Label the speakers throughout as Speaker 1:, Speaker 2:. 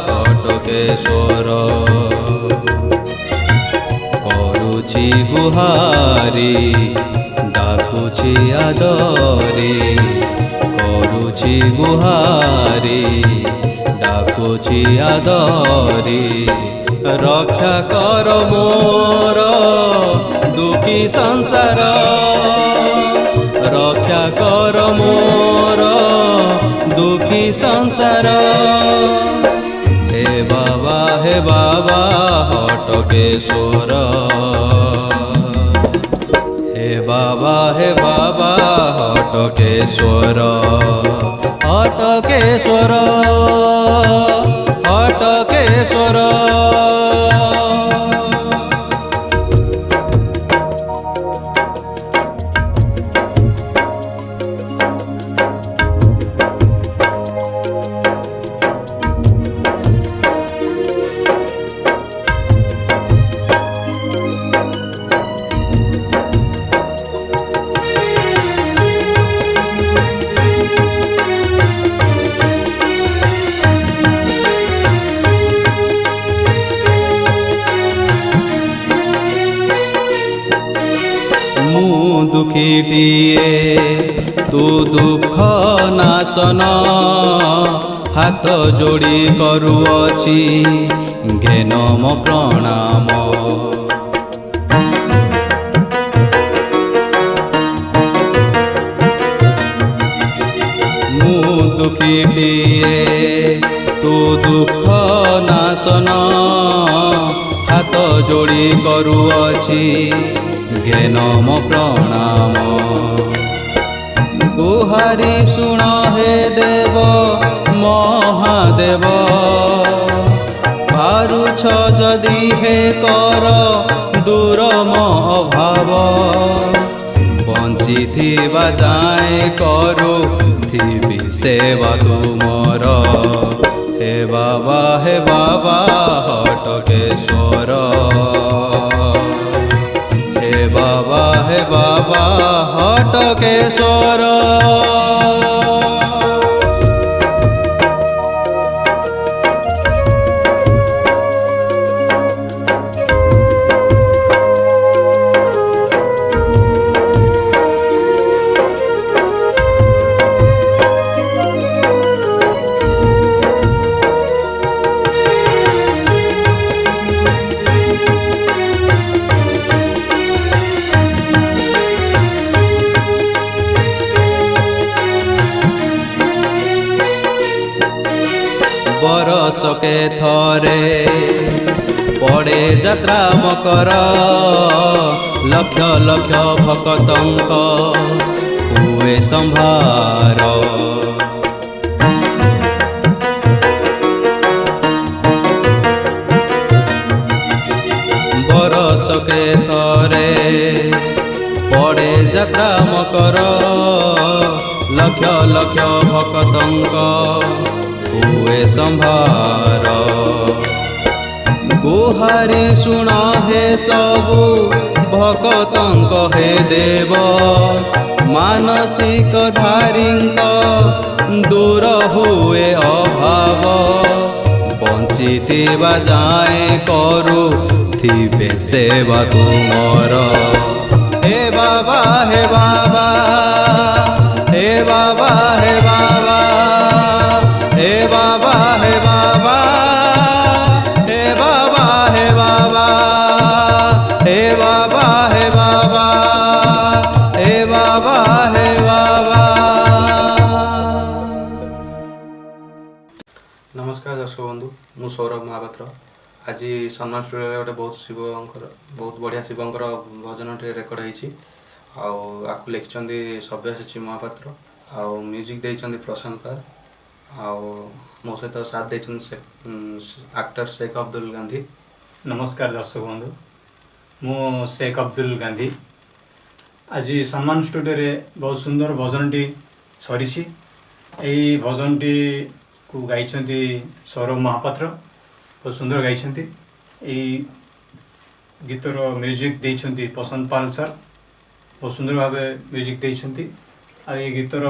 Speaker 1: ହଟକେଶ୍ୱର କରୁଛି ଗୁହାରି ଡାକୁଛି ଆଦରି କରୁଛି ଗୁହାରି ଡାକୁଛି ଆଦରି ରକ୍ଷା କର ମୋର ଦୁଃଖୀ ସଂସାର ରକ୍ଷା କର ମୋର ଦୁଃଖୀ ସଂସାର हे बाबा हटकेश्वर हे बाबा हटकेश्वर हटकेश्वर हटकेश्वर दुखीटिए तू दुख नाशन हाथ जोड़ी करुअछि घेनम प्रणाम मु दुखीटिए तू दुख नाशन हाथ जोड़ी करुअछि घेनम प्रणाम गुहारी शुण हे देव महादेव पारुछ जदि हे कर दूर मोह भाव बंचिथिबा जाए करुथिबि सेवा तुमर हे बाबा हटकेश्वर हे बाबा हटकेश्वर बरसके थरे पड़े यात्रा मकर लक्ष लक्ष भक्तंक हुए संभार बरसके थरे पड़े यात्रा मकर लक्ष लक्ष भक्तंक हुए संभार गुहारी शुण हे सबु भक्तंक हे देव मानसिक धारींक दूर हुए अभाव बंचिथिबा जाए करुथिबे सेवा तुमर हे बाबा हे बाबा हे बाबा हे बाबा हे बाबा हे बाबा हे बाबा हे बाबा हे बाबा हे बाबा हे बाबा हे बाबा।
Speaker 2: नमस्कार दर्शक बंधु मु सौरभ महापात्र आज सम्मान स्टूडियो गोटे बहुत बढ़िया शिवंकर भजन रेकर्ड होती आपको लिखिं सव्यसाची महापात्र आउ म्यूजिक देइछन्ति प्रशांत पार आउ मो सहित साथ देइछन्ति एक्टर शेख अब्दुल गांधी।
Speaker 3: नमस्कार दर्शक बंधु मु शेख अब्दुल गांधी आज सम्मान स्टूडियो रे बहुत सुंदर भजनटी सरी यही भजनटी को गाई सौरभ महापात्र बहुत सुंदर गाई यही गीतर म्यूजिक देइछन्ति प्रशांत पाल सर बहुत सुंदर भाव म्यूजिक देइछन्ति आ ये गीतर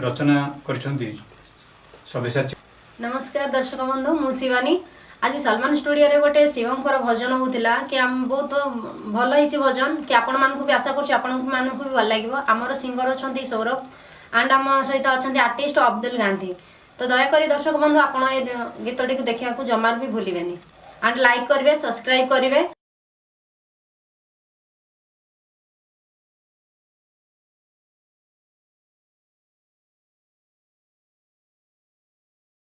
Speaker 3: रचना करछन्ति सव्यसाची
Speaker 4: नमस्कार दर्शक बंधु मु शिवानी आज सलमान स्टूडियो रे गोटे शिवंकर भजन होतिला कि हम बहुत भल होइछि भजन कि आपण मानकु भी आशा करछु आपण मानकु भी भल लागिवो हमर सिंगर अछंती सौरभ एंड हम सहित अछंती आर्टिस्ट अब्दुल गांधी तो दया करी दर्शक बंधु आपण ए गीतटी को देखिया को जमार भी भूलिबेनी एंड लाइक करिवे सब्सक्राइब करिवे